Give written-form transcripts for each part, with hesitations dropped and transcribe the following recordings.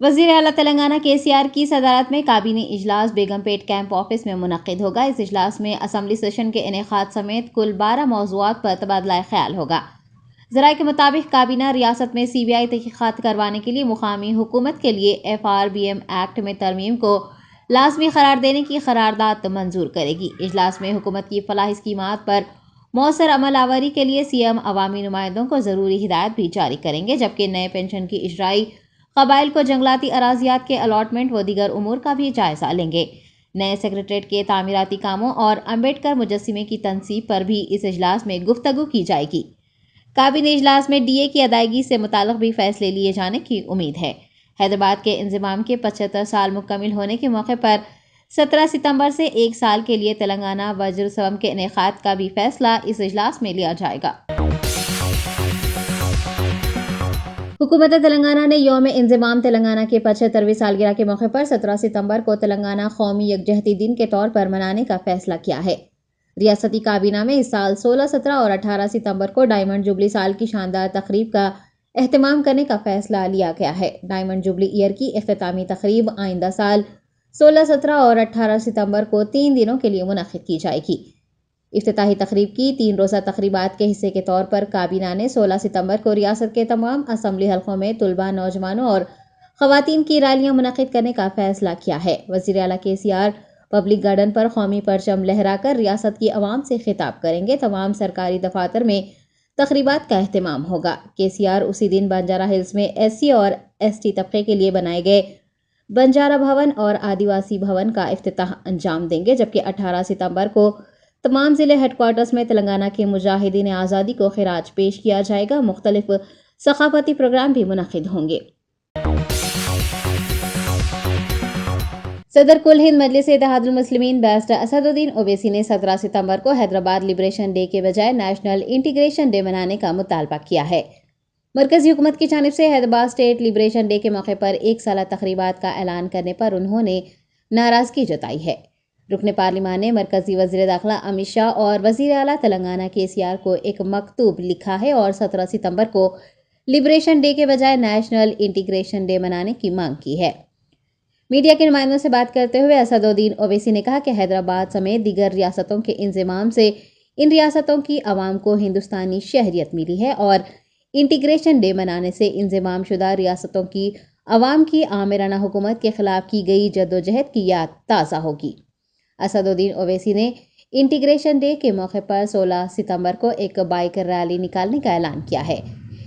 وزیر اعلیٰ تلنگانہ KCR کی صدارت میں کابینی اجلاس بیگم پیٹ کیمپ آفس میں منعقد ہوگا۔ اس اجلاس میں اسمبلی سیشن کے انعقاد سمیت کل 12 موضوعات پر تبادلہ خیال ہوگا۔ ذرائع کے مطابق کابینہ ریاست میں CBI تحقیقات کروانے کے لیے مقامی حکومت کے لیے FRBM ایکٹ میں ترمیم کو لازمی قرار دینے کی قرارداد منظور کرے گی۔ اجلاس میں حکومت کی فلاحی اسکیمات پر مؤثر عمل آوری کے لیے CM عوامی نمائندوں کو ضروری ہدایت بھی جاری کریں گے، جبکہ نئے پنشن کی اجرائی، قبائل کو جنگلاتی اراضیات کے الاٹمنٹ و دیگر امور کا بھی جائزہ لیں گے۔ نئے سیکریٹریٹ کے تعمیراتی کاموں اور امبیڈکر مجسمے کی تنصیب پر بھی اس اجلاس میں گفتگو کی جائے گی۔ کابینی اجلاس میں DA کی ادائیگی سے متعلق بھی فیصلے لیے جانے کی امید ہے۔ حیدرآباد کے انضمام کے 75 سال مکمل ہونے کے موقع پر 17 ستمبر سے ایک سال کے لیے تلنگانہ وجروتسوم کے انعقاد کا بھی فیصلہ اس اجلاس میں لیا جائے گا۔ حکومت تلنگانہ نے یوم انضمام تلنگانہ کے 75ویں سالگرہ کے موقع پر 17 ستمبر کو تلنگانہ قومی یکجہتی دن کے طور پر منانے کا فیصلہ کیا ہے۔ ریاستی کابینہ میں اس سال 16، 17 اور 18 ستمبر کو ڈائمنڈ جوبلی سال کی شاندار تقریب کا اہتمام کرنے کا فیصلہ لیا گیا ہے۔ ڈائمنڈ جوبلی ایئر کی اختتامی تقریب آئندہ سال 16، 17 اور 18 ستمبر کو 3 دنوں کے لیے منعقد کی جائے گی۔ افتتاحی تقریب کی 3 روزہ تقریبات کے حصے کے طور پر کابینہ نے 16 ستمبر کو ریاست کے تمام اسمبلی حلقوں میں طلباء، نوجوانوں اور خواتین کی ریلیاں منعقد کرنے کا فیصلہ کیا ہے۔ وزیر اعلیٰ KCR پبلک گارڈن پر قومی پرچم لہرا کر ریاست کی عوام سے خطاب کریں گے۔ تمام سرکاری دفاتر میں تقریبات کا اہتمام ہوگا۔ KCR اسی دن بنجارہ ہلز میں SC اور ST طبقے کے لیے بنائے گئے بنجارہ بھون اور آدیواسی بھون کا افتتاح انجام دیں گے، جبکہ 18 ستمبر کو تمام ضلع ہیڈ کوارٹرز میں تلنگانہ کے مجاہدین آزادی کو خراج پیش کیا جائے گا۔ مختلف ثقافتی پروگرام بھی منعقد ہوں گے۔ صدر کل ہند مجلس اتحاد المسلمین بیرسٹر اسد الدین اویسی نے 17 ستمبر کو حیدرآباد لبریشن ڈے کے بجائے نیشنل انٹیگریشن ڈے منانے کا مطالبہ کیا ہے۔ مرکزی حکومت کی جانب سے حیدرآباد اسٹیٹ لبریشن ڈے کے موقع پر ایک سالہ تقریبات کا اعلان کرنے پر انہوں نے ناراضگی جتائی ہے۔ رکن پارلیمان نے مرکزی وزیر داخلہ امت شاہ اور وزیر اعلیٰ تلنگانہ KCR کو ایک مکتوب لکھا ہے اور 17 ستمبر کو لبریشن ڈے کے بجائے نیشنل انٹیگریشن ڈے منانے کی مانگ کی ہے۔ میڈیا کے نمائندوں سے بات کرتے ہوئے اسد الدین اویسی نے کہا کہ حیدرآباد سمیت دیگر ریاستوں کے انضمام سے ان ریاستوں کی عوام کو ہندوستانی شہریت ملی ہے اور انٹیگریشن ڈے منانے سے انضمام شدہ ریاستوں کی عوام کی آمرانہ حکومت کے خلاف کی گئی جدوجہد کی یاد تازہ ہوگی۔ اسد الدین اویسی نے انٹیگریشن ڈے کے موقع پر 16 ستمبر کو ایک بائک ریلی نکالنے کا اعلان کیا ہے۔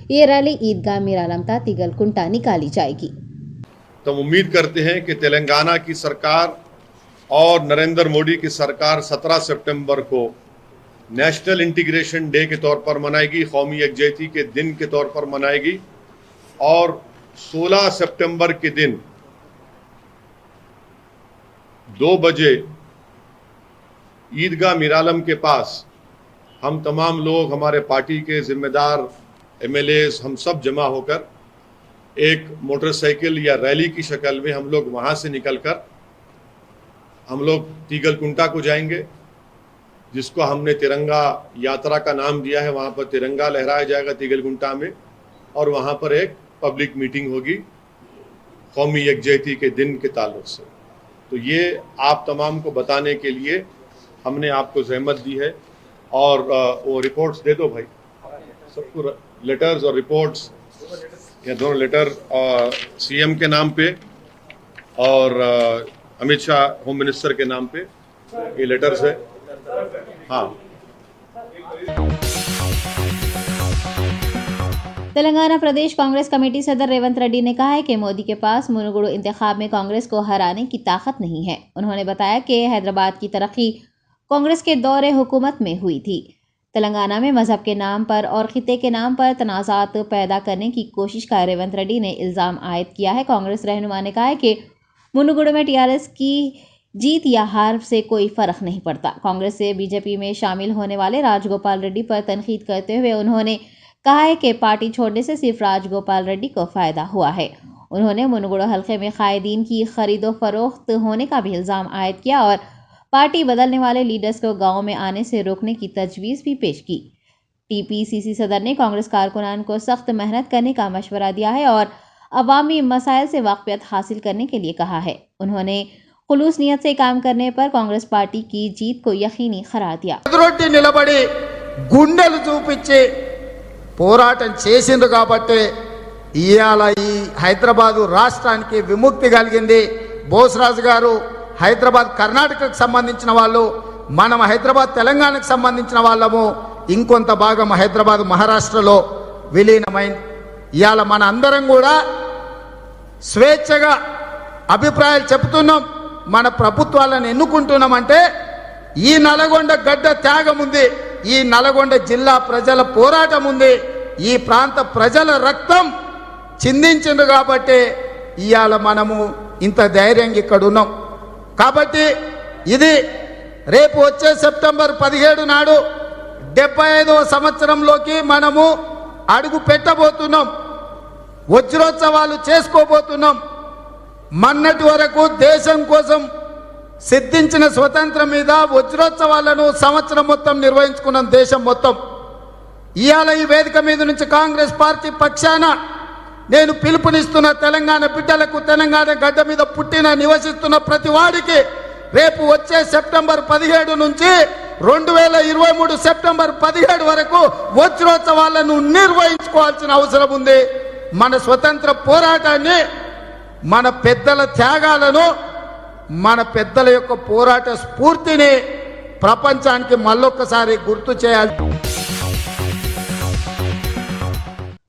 یہ ریلی عیدگاہ میرالم تا تیگل کنٹا نکالی جائے گی۔ ہم امید کرتے ہیں کہ تلنگانہ کی سرکار اور نریندر مودی کی سرکار 17 سپٹمبر کو نیشنل انٹیگریشن ڈے کے طور پر منائے گی، قومی یکجہتی کے دن کے طور پر منائے گی، اور 16 سپٹمبر کے دن 2 بجے عیدگاہ میرالم کے پاس ہم تمام لوگ، ہمارے پارٹی کے ذمہ دار MLAs، ہم سب جمع ہو کر ایک موٹر سائیکل یا ریلی کی شکل میں ہم لوگ وہاں سے نکل کر ہم لوگ تیگل کنٹا کو جائیں گے، جس کو ہم نے ترنگا یاترا کا نام دیا ہے۔ وہاں پر ترنگا لہرایا جائے گا تیگل کنٹا میں، اور وہاں پر ایک پبلک میٹنگ ہوگی قومی یکجہتی کے دن کے تعلق سے۔ تو یہ آپ تمام کو بتانے کے لیے ہم نے آپ کو زحمت دی ہے، اور وہ رپورٹس دے دو بھائی سب کو، لیٹرز اور رپورٹس، یہ دونوں لیٹر CM کے نام پہ اور امت شاہ ہوم منسٹر کے نام پہ یہ لیٹرز ہے۔ ہاں، تلنگانہ پردیش کانگریس کمیٹی صدر ریونت ریڈی نے کہا ہے کہ مودی کے پاس منوگڑو انتخاب میں کانگریس کو ہرانے کی طاقت نہیں ہے۔ انہوں نے بتایا کہ حیدرآباد کی ترقی کانگریس کے دور حکومت میں ہوئی تھی۔ تلنگانہ میں مذہب کے نام پر اور خطے کے نام پر تنازعات پیدا کرنے کی کوشش کا ریونت ریڈی نے الزام عائد کیا ہے۔ کانگریس رہنما نے کہا ہے کہ منوگڑو میں TRS کی جیت یا ہار سے کوئی فرق نہیں پڑتا۔ کانگریس سے BJP میں شامل ہونے والے راج گوپال ریڈی پر تنقید کرتے ہوئے انہوں نے کہا ہے کہ پارٹی چھوڑنے سے صرف راج گوپال ریڈی کو فائدہ ہوا ہے۔ انہوں نے منوگڑو حلقے میں قائدین کی خرید و فروخت ہونے کا بھی الزام عائد کیا اور پارٹی بدلنے والے لیڈرز کو گاؤں میں آنے سے روکنے کی تجویز بھی پیش کی۔ TPCC صدر نے کانگریس کارکنان کو سخت محنت کرنے کا مشورہ دیا ہے اور عوامی مسائل سے واقفیت حاصل کرنے کے لیے کہا ہے۔ انہوں نے خلوص نیت سے کام کرنے پر کانگریس پارٹی کی جیت کو یقینی قرار دیا۔ ఎదురొడ్డి నిలబడి గుండెలు చూపించి పోరాటం చేసిండ్రు కాబట్టి ఇవాళ ఈ హైదరాబాదు రాష్ట్రానికి విముక్తి కలిగింది. బోసరాజు గారు హైదరాబాద్ కర్ణాటకకు సంబంధించిన వాళ్ళు, మనం హైదరాబాద్ తెలంగాణకు సంబంధించిన వాళ్ళము, ఇంకొంత భాగం హైదరాబాద్ మహారాష్ట్రలో విలీనమైంది. ఇవాళ మన అందరం కూడా స్వేచ్ఛగా అభిప్రాయాలు చెప్తున్నాం, మన ప్రభుత్వాలను ఎన్నుకుంటున్నామంటే ఈ నల్గొండ గడ్డ త్యాగం ఉంది, ఈ నల్గొండ జిల్లా ప్రజల పోరాటం ఉంది, ఈ ప్రాంత ప్రజల రక్తం చిందించింది కాబట్టి ఇవాళ మనము ఇంత ధైర్యంగా ఇక్కడ ఉన్నాం. కాబట్టి ఇది రేపు వచ్చే సెప్టెంబర్ 17 నాడు 75వ సంవత్సరంలోకి మనము అడుగు పెట్టబోతున్నాం, వజ్రోత్సవాలు చేసుకోబోతున్నాం. మొన్నటి వరకు దేశం కోసం సిద్ధించిన స్వతంత్రం మీద వజ్రోత్సవాలను సంవత్సరం మొత్తం నిర్వహించుకున్నాం దేశం మొత్తం. ఇవాళ ఈ వేదిక మీద నుంచి కాంగ్రెస్ పార్టీ పక్షాన నేను పిలుపునిస్తున్న తెలంగాణ బిడ్డలకు, తెలంగాణ గడ్డ మీద పుట్టిన నివసిస్తున్న ప్రతి వాడికి రేపు వచ్చే సెప్టెంబర్ 17 నుంచి 2023 సెప్టెంబర్ 17 వరకు వజ్రోత్సవాలను నిర్వహించుకోవాల్సిన అవసరం ఉంది. మన స్వతంత్ర పోరాటాన్ని, మన పెద్దల త్యాగాలను, మన పెద్దల యొక్క పోరాట స్ఫూర్తిని ప్రపంచానికి మళ్ళొక్కసారి గుర్తు చేయాలి.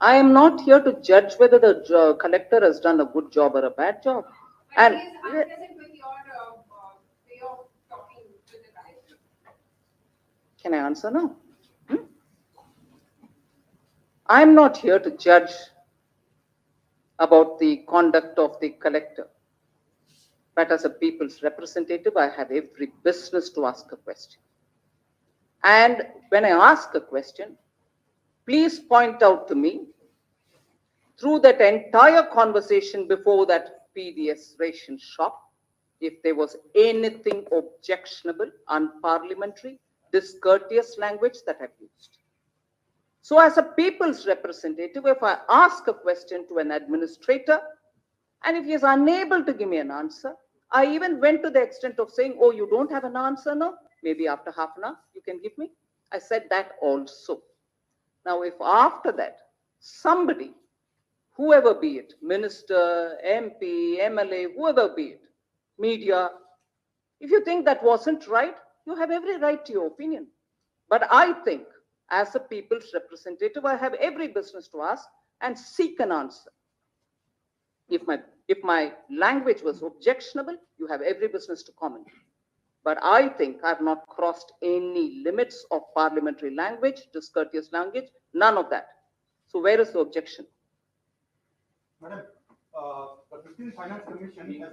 I am not here to judge whether the collector has done a good job or a bad job. And can I answer now? I am not here to judge about the conduct of the collector. But as a people's representative, I have every business to ask a question. And when I ask a question, please point out to me, through that entire conversation before that PDS ration shop, if there was anything objectionable, unparliamentary, discourteous language that I've used. So as a people's representative, if I ask a question to an administrator, and if he is unable to give me an answer, I even went to the extent of saying, oh, you don't have an answer now? Maybe after half an hour, you can give me. I said that also. Now, if after that, somebody, whoever be it, minister, MP, MLA, whoever be it, media, if you think that wasn't right, you have every right to your opinion. But I think, as a people's representative, I have every business to ask and seek an answer. If my language was objectionable, you have every business to comment. But I think I have not crossed any limits of parliamentary language, discourteous language, none of that. So where is the objection? Madam, the 15th Finance Commission has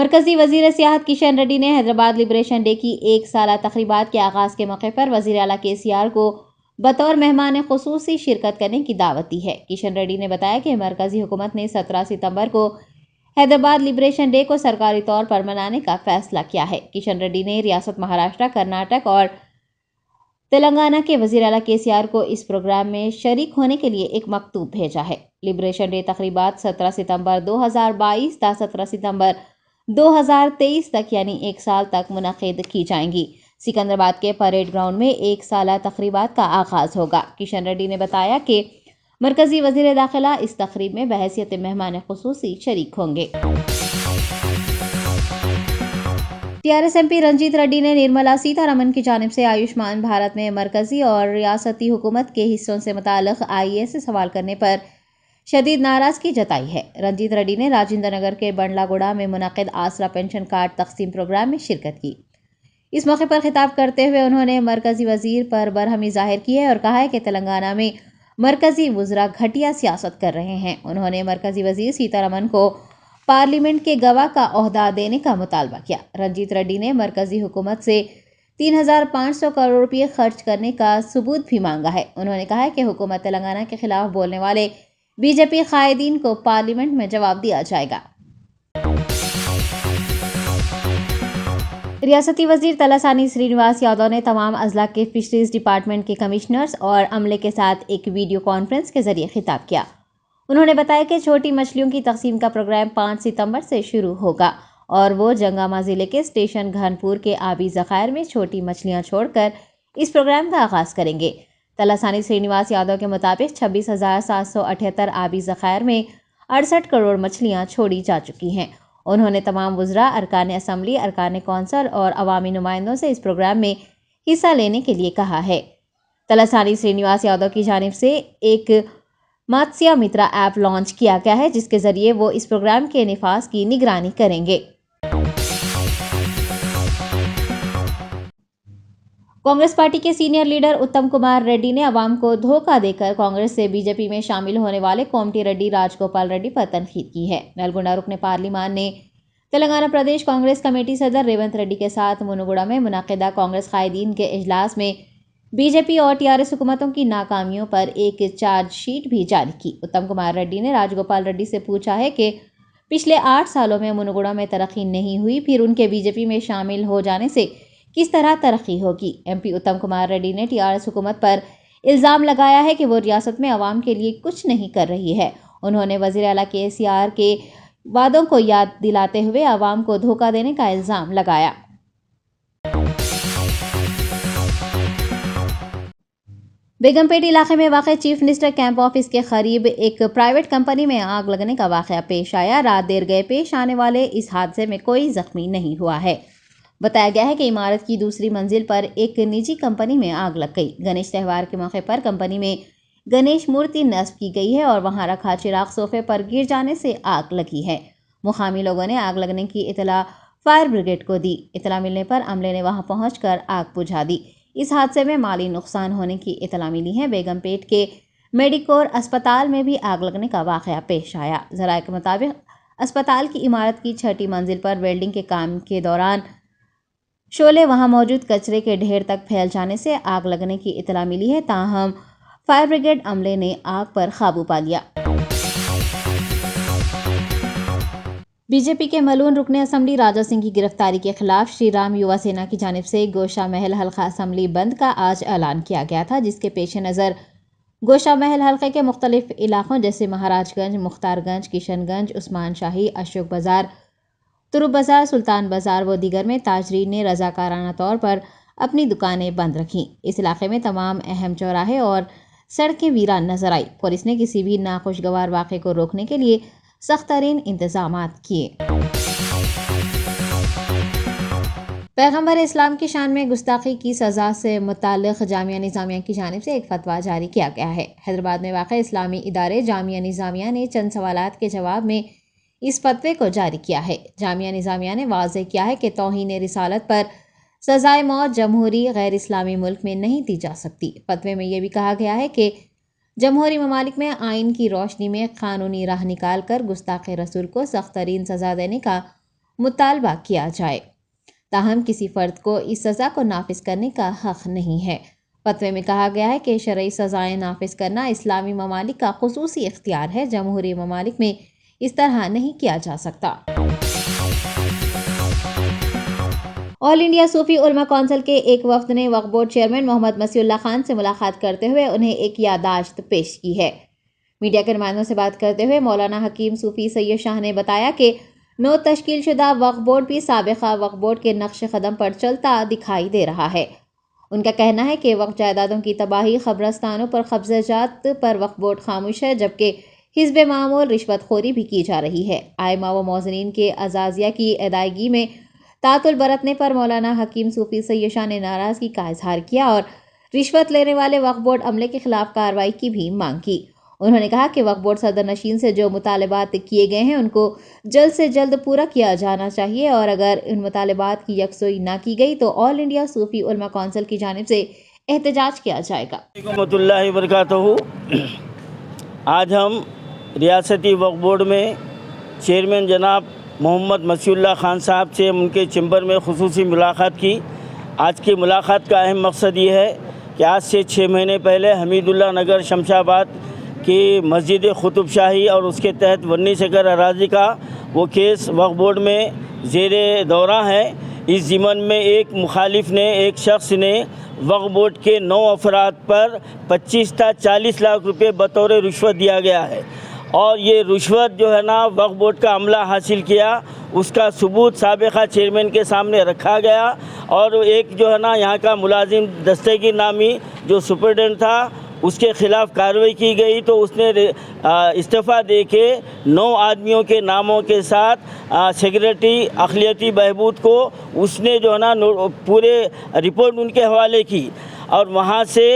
مرکزی وزیر سیاحت کشن ریڈی نے Hyderabad liberation day کی ایک سالہ تقریبات کے آغاز کے موقع پر وزیر اعلیٰ KCR کو بطور مہمان خصوصی شرکت کرنے کی دعوت دی ہے۔ کشن ریڈی نے بتایا کہ مرکزی حکومت نے 17 ستمبر کو حیدرآباد لبریشن ڈے کو سرکاری طور پر منانے کا فیصلہ کیا ہے۔ کشن ریڈی نے ریاست مہاراشٹر، کرناٹک اور تلنگانہ کے وزیر اعلیٰ KCR کو اس پروگرام میں شریک ہونے کے لیے ایک مکتوب بھیجا ہے۔ لبریشن ڈے تقریبات 17 ستمبر 2022 تا 17 ستمبر 2023 تک یعنی ایک سال تک منعقد کی جائیں گی۔ سکندرآباد کے پریڈ گراؤنڈ میں ایک سالہ تقریبات کا آغاز ہوگا۔ کشن ریڈی نے بتایا کہ مرکزی وزیر داخلہ اس تقریب میں بحیثیت مہمان خصوصی شریک ہوں گے۔ TRS MP رنجیت ریڈی نے نرملا سیتا رمن کی جانب سے آیوشمان بھارت میں مرکزی اور ریاستی حکومت کے حصوں سے متعلق IAS سے سوال کرنے پر شدید ناراضگی جتائی ہے۔ رنجیت ریڈی نے راجندر نگر کے بنڈلا گوڑا میں منعقد آسرا پینشن کارڈ تقسیم پروگرام میں شرکت کی۔ اس موقع پر خطاب کرتے ہوئے انہوں نے مرکزی وزیر پر برہمی ظاہر کی ہے اور کہا ہے کہ تلنگانہ میں مرکزی وزراء گھٹیا سیاست کر رہے ہیں۔ انہوں نے مرکزی وزیر سیتا رمن کو پارلیمنٹ کے گواہ کا عہدہ دینے کا مطالبہ کیا۔ رنجیت ریڈی نے مرکزی حکومت سے 3,500 کروڑ روپے خرچ کرنے کا ثبوت بھی مانگا ہے۔ انہوں نے کہا ہے کہ حکومت تلنگانہ کے خلاف بولنے والے BJP قائدین کو پارلیمنٹ میں جواب دیا جائے گا۔ ریاستی وزیر تلاسانی سرینواس یادو نے تمام اضلاع کے فشریز ڈپارٹمنٹ کے کمشنرز اور عملے کے ساتھ ایک ویڈیو کانفرنس کے ذریعے خطاب کیا۔ انہوں نے بتایا کہ چھوٹی مچھلیوں کی تقسیم کا پروگرام 5 ستمبر سے شروع ہوگا اور وہ جنگامہ ضلع کے اسٹیشن گھنپور کے آبی ذخائر میں چھوٹی مچھلیاں چھوڑ کر اس پروگرام کا آغاز کریں گے۔ تلاسانی سرینواس یادو کے مطابق 26,778 آبی ذخائر میں 68 کروڑ مچھلیاں چھوڑی جا چکی ہیں۔ انہوں نے تمام وزراء، ارکان اسمبلی، ارکان کونسل اور عوامی نمائندوں سے اس پروگرام میں حصہ لینے کے لیے کہا ہے۔ تلاسانی سرینواس یادو کی جانب سے ایک ماتسیا مترا ایپ لانچ کیا گیا ہے جس کے ذریعے وہ اس پروگرام کے نفاذ کی نگرانی کریں گے۔ کانگریس پارٹی کے سینئر لیڈر اتم کمار ریڈی نے عوام کو دھوکہ دے کر کانگریس سے BJP میں شامل ہونے والے کومٹی ریڈی راج گوپال ریڈی پر تنقید کی ہے۔ نلگونڈا رکن پارلیمان نے تلنگانہ پردیش کانگریس کمیٹی صدر ریونت ریڈی کے ساتھ منوگوڑا میں منعقدہ کانگریس قائدین کے اجلاس میں BJP اور TRS حکومتوں کی ناکامیوں پر ایک چارج شیٹ بھی جاری کی۔ اتم کمار ریڈی نے راج گوپال ریڈی سے پوچھا ہے کہ پچھلے 8 سالوں میں منوگوڑا میں ترقی نہیں ہوئی، پھر ان کے BJP میں شامل ہو جانے سے کس طرح ترقی ہوگی۔ MP اتم کمار ریڈی نے TRS حکومت پر الزام لگایا ہے کہ وہ ریاست میں عوام کے لیے کچھ نہیں کر رہی ہے۔ انہوں نے وزیر اعلیٰ KCR کے وعدوں کو یاد دلاتے ہوئے عوام کو دھوکہ دینے کا الزام لگایا۔ بیگم پیٹ علاقے میں واقع چیف منسٹر کیمپ آفس کے قریب ایک پرائیویٹ کمپنی میں آگ لگنے کا واقعہ پیش آیا۔ رات دیر گئے پیش آنے والے اس حادثے میں کوئی زخمی نہیں ہوا ہے۔ بتایا گیا ہے کہ عمارت کی دوسری منزل پر ایک نجی کمپنی میں آگ لگ گئی۔ گنیش تہوار کے موقع پر کمپنی میں گنیش مورتی نصب کی گئی ہے اور وہاں رکھا چراغ صوفے پر گر جانے سے آگ لگی ہے۔ مقامی لوگوں نے آگ لگنے کی اطلاع فائر بریگیڈ کو دی۔ اطلاع ملنے پر عملے نے وہاں پہنچ کر آگ بجھا دی۔ اس حادثے میں مالی نقصان ہونے کی اطلاع ملی ہے۔ بیگم پیٹ کے میڈیکور اسپتال میں بھی آگ لگنے کا واقعہ پیش آیا۔ ذرائع کے مطابق اسپتال کی عمارت کی 6ٹی منزل پر ویلڈنگ کے کام کے دوران شعلے وہاں موجود کچرے کے ڈھیر تک پھیل جانے سے آگ لگنے کی اطلاع ملی ہے، تاہم فائر بریگیڈ عملے نے آگ پر قابو پا لیا۔ BJP کے ملون رکن اسمبلی راجا سنگھ کی گرفتاری کے خلاف شری رام یووا سینا کی جانب سے گوشا محل حلقہ اسمبلی بند کا آج اعلان کیا گیا تھا، جس کے پیش نظر گوشا محل حلقے کے مختلف علاقوں جیسے مہاراج گنج، مختار گنج، کشن گنج، عثمان شاہی، اشوک بازار، تروپ بازار، سلطان بازار و دیگر میں تاجرین نے رضاکارانہ طور پر اپنی دکانیں بند رکھیں۔ اس علاقے میں تمام اہم چوراہے اور سڑکیں ویران نظر آئی۔ پولیس نے کسی بھی ناخوشگوار واقعے کو روکنے کے لیے سخت ترین انتظامات کیے۔ پیغمبر اسلام کی شان میں گستاخی کی سزا سے متعلق جامعہ نظامیہ کی جانب سے ایک فتویٰ جاری کیا گیا ہے۔ حیدرآباد میں واقع اسلامی ادارے جامعہ نظامیہ نے چند سوالات کے جواب میں اس فتوے کو جاری کیا ہے۔ جامعہ نظامیہ نے واضح کیا ہے کہ توہین رسالت پر سزائے موت جمہوری غیر اسلامی ملک میں نہیں دی جا سکتی۔ فتوے میں یہ بھی کہا گیا ہے کہ جمہوری ممالک میں آئین کی روشنی میں قانونی راہ نکال کر گستاخ رسول کو سخت ترین سزا دینے کا مطالبہ کیا جائے، تاہم کسی فرد کو اس سزا کو نافذ کرنے کا حق نہیں ہے۔ فتوے میں کہا گیا ہے کہ شرعی سزائیں نافذ کرنا اسلامی ممالک کا خصوصی اختیار ہے، جمہوری ممالک میں اس طرح نہیں کیا جا سکتا۔ آل انڈیا صوفی علماء کونسل کے ایک وفد نے وقف بورڈ چیئرمین محمد مسیح اللہ خان سے ملاقات کرتے ہوئے انہیں ایک یادداشت پیش کی ہے۔ میڈیا کے نمائندوں سے بات کرتے ہوئے مولانا حکیم صوفی سید شاہ نے بتایا کہ نو تشکیل شدہ وقف بورڈ بھی سابقہ وقف بورڈ کے نقش قدم پر چلتا دکھائی دے رہا ہے۔ ان کا کہنا ہے کہ وقف جائیدادوں کی تباہی، قبرستانوں پر قبضہ جات پر وقف بورڈ خاموش ہے، جبکہ حزب معمول رشوت خوری بھی کی جا رہی ہے۔ ائمہ و موذنین کے عزازیہ کی ادائیگی میں تعطل برتنے پر مولانا حکیم صوفی سید شاہ نے ناراضگی کا اظہار کیا اور رشوت لینے والے وقف بورڈ عملے کے خلاف کارروائی کی بھی مانگ کی۔ انہوں نے کہا کہ وقف بورڈ صدر نشین سے جو مطالبات کیے گئے ہیں ان کو جلد سے جلد پورا کیا جانا چاہیے، اور اگر ان مطالبات کی یکسوئی نہ کی گئی تو آل انڈیا صوفی علماء کونسل کی جانب سے احتجاج کیا جائے گا۔ رحمۃ اللہ وبرکاتہ۔ آج ہم ریاستی وقف بورڈ میں چیئرمین جناب محمد مسیح اللہ خان صاحب سے ان کے چیمبر میں خصوصی ملاقات کی۔ آج کی ملاقات کا اہم مقصد یہ ہے کہ آج سے 6 مہینے پہلے حمید اللہ نگر شمشاباد کی مسجد قطب شاہی اور اس کے تحت 19 ایکڑ اراضی کا وہ کیس وقف بورڈ میں زیر دورہ ہے۔ اس ضمن میں ایک مخالف نے، ایک شخص نے وقف بورڈ کے 9 افراد پر 25 تا 40 لاکھ روپے بطور رشوت دیا گیا ہے، اور یہ رشوت جو ہے نا وقف بورڈ کا عملہ حاصل کیا، اس کا ثبوت سابقہ چیئرمین کے سامنے رکھا گیا، اور ایک جو ہے نا یہاں کا ملازم دستگیر نامی جو سپرڈنٹ تھا اس کے خلاف کارروائی کی گئی، تو اس نے استعفیٰ دے کے 9 آدمیوں کے ناموں کے ساتھ سیکریٹری اقلیتی بہبود کو اس نے جو ہے نا پورے رپورٹ ان کے حوالے کی، اور وہاں سے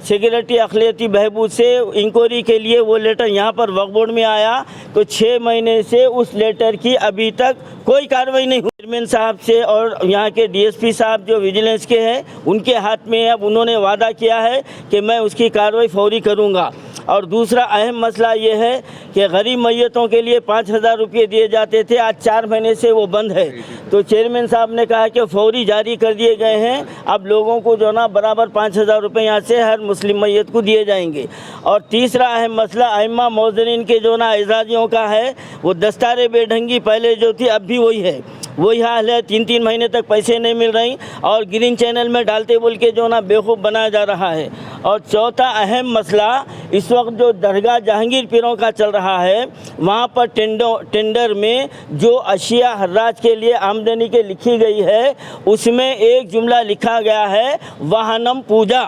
سیکریٹری اقلیتی بہبود سے انکوائری کے لیے وہ لیٹر یہاں پر وقف بورڈ میں آیا، تو 6 مہینے سے اس لیٹر کی ابھی تک کوئی کارروائی نہیں ہوئی۔ چیئرمین صاحب سے اور یہاں کے ڈی ایس پی صاحب جو ویجیلنس کے ہیں ان کے ہاتھ میں اب انہوں نے وعدہ کیا ہے کہ میں اس کی کارروائی فوری کروں گا۔ اور دوسرا اہم مسئلہ یہ ہے کہ غریب میتوں کے لیے 5000 روپے دیے جاتے تھے، آج 4 مہینے سے وہ بند ہے، تو چیئرمین صاحب نے کہا کہ فوری جاری کر دیے گئے ہیں، اب لوگوں کو جو نا برابر 5000 روپے یہاں سے ہر مسلم میت کو دیے جائیں گے۔ اور تیسرا اہم مسئلہ ائمہ موذنین کے جو نا اعزازیوں کا ہے، وہ دستار بے ڈھنگی پہلے جو تھی اب بھی وہی ہے، وہی حال ہے، 3 مہینے تک پیسے نہیں مل رہی، اور گرین چینل میں ڈالتے بول کے جو نا بیوقوف بنایا جا رہا ہے۔ اور چوتھا اہم مسئلہ اس وقت جو درگاہ جہانگیر پیروں کا چل رہا ہے، وہاں پر ٹینڈر میں جو اشیاء حراج کے لیے آمدنی کے لکھی گئی ہے، اس میں ایک جملہ لکھا گیا ہے واہنم پوجا۔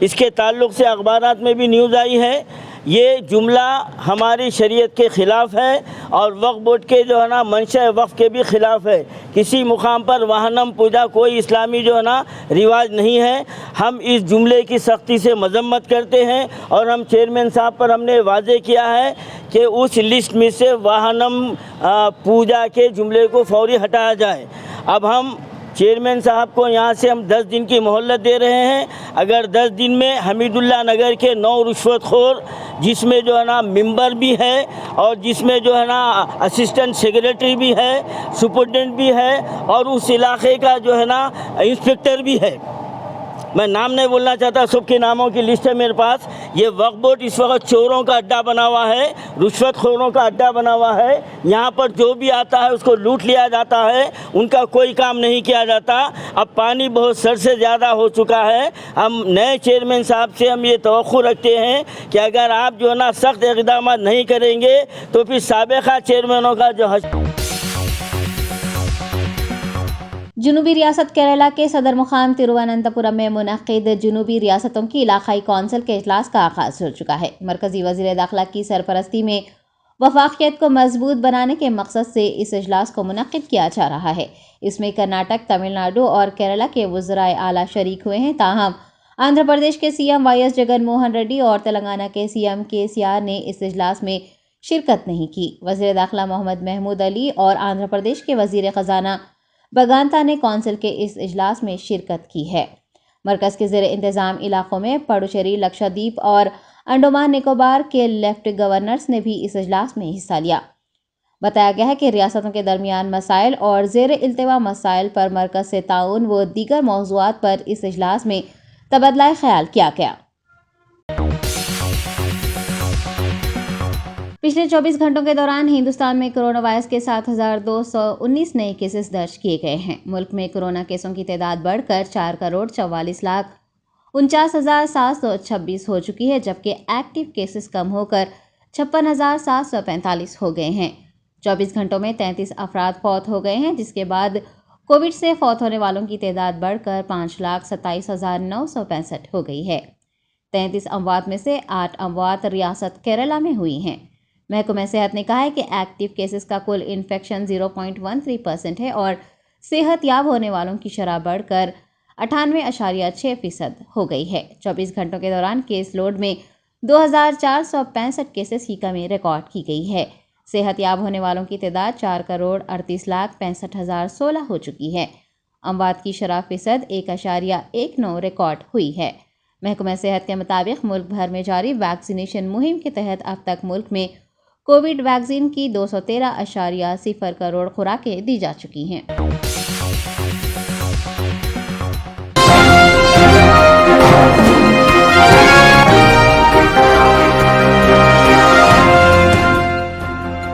اس کے تعلق سے اخبارات میں بھی نیوز آئی ہے، یہ جملہ ہماری شریعت کے خلاف ہے اور وقف بورڈ کے جو ہے نا منشا وقف کے بھی خلاف ہے۔ کسی مقام پر واہنم پوجا کوئی اسلامی جو ہے نا رواج نہیں ہے۔ ہم اس جملے کی سختی سے مذمت کرتے ہیں، اور ہم چیئرمین صاحب پر ہم نے واضح کیا ہے کہ اس لسٹ میں سے واہنم پوجا کے جملے کو فوری ہٹایا جائے۔ اب ہم چیئرمین صاحب کو یہاں سے ہم 10 دن کی مہلت دے رہے ہیں، اگر 10 دن میں حمید اللہ نگر کے 9 رشوت خور، جس میں جو ہے نا ممبر بھی ہے اور جس میں جو ہے نا اسسٹنٹ سیکریٹری بھی ہے، سپرڈنٹ بھی ہے، اور اس علاقے کا جو ہے نا انسپکٹر بھی ہے، میں نام نہیں بولنا چاہتا، سب کے ناموں کی لسٹ ہے میرے پاس۔ یہ وقف بورڈ اس وقت چوروں کا اڈا بنا ہوا ہے، رشوت خوروں کا اڈا بنا ہوا ہے، یہاں پر جو بھی آتا ہے اس کو لوٹ لیا جاتا ہے، ان کا کوئی کام نہیں کیا جاتا۔ اب پانی بہت سر سے زیادہ ہو چکا ہے، ہم نئے چیئرمین صاحب سے ہم یہ توقع رکھتے ہیں کہ اگر آپ جو ہے نا سخت اقدامات نہیں کریں گے تو پھر سابقہ چیئرمینوں کا جو جنوبی ریاست کیرالہ کے صدر مقام ترووننتپورم میں منعقد جنوبی ریاستوں کی علاقائی کونسل کے اجلاس کا آغاز ہو چکا ہے۔ مرکزی وزیر داخلہ کی سرپرستی میں وفاقیت کو مضبوط بنانے کے مقصد سے اس اجلاس کو منعقد کیا جا رہا ہے۔ اس میں کرناٹک، تمل ناڈو اور کیرالہ کے وزرائے اعلیٰ شریک ہوئے ہیں، تاہم آندھرا پردیش کے سی ایم وائی ایس جگن موہن ریڈی اور تلنگانہ کے سی ایم KCR نے اس اجلاس میں شرکت نہیں کی۔ وزیر داخلہ محمد محمود علی اور آندھرا پردیش کے وزیر خزانہ بگانتا نے کونسل کے اس اجلاس میں شرکت کی ہے۔ مرکز کے زیر انتظام علاقوں میں پڈوچیری، لکشدیپ اور انڈمان نکوبار کے لیفٹ گورنرز نے بھی اس اجلاس میں حصہ لیا۔ بتایا گیا ہے کہ ریاستوں کے درمیان مسائل اور زیر التوا مسائل پر مرکز سے تعاون و دیگر موضوعات پر اس اجلاس میں تبادلہ خیال کیا گیا۔ پچھلے 24 گھنٹوں کے دوران ہندوستان میں کرونا وائرس کے 7,219 نئے کیسز درج کیے گئے ہیں۔ ملک میں کورونا کیسوں کی تعداد بڑھ کر 4,44,49,726 ہو چکی ہے، جبکہ ایکٹیو کیسز کم ہو کر 56,745 ہو گئے ہیں۔ 24 گھنٹوں میں 33 افراد فوت ہو گئے ہیں، جس کے بعد کووڈ سے فوت ہونے والوں کی تعداد بڑھ کر 5,27,965 ہو گئی ہے۔ 33 اموات میں سے 8 اموات ریاست کیرالہ میں ہوئی ہیں۔ محکمہ صحت نے کہا ہے کہ ایکٹیو کیسز کا کل انفیکشن 0.13% ہے اور صحت یاب ہونے والوں کی شرح بڑھ کر 98.6% ہو گئی ہے۔ 24 گھنٹوں کے دوران کیس لوڈ میں 2,465 کیسز کی کمی ریکارڈ کی گئی ہے۔ صحت یاب ہونے والوں کی تعداد 4,38,65,016 ہو چکی ہے۔ اموات کی شرح فیصد 1.19 ریکارڈ ہوئی ہے۔ محکمہ صحت کے مطابق ملک بھر میں جاری ویکسینیشن مہم کے تحت اب تک ملک میں کووڈ ویکسین کی 213.0 کروڑ خوراکیں دی جا چکی ہیں۔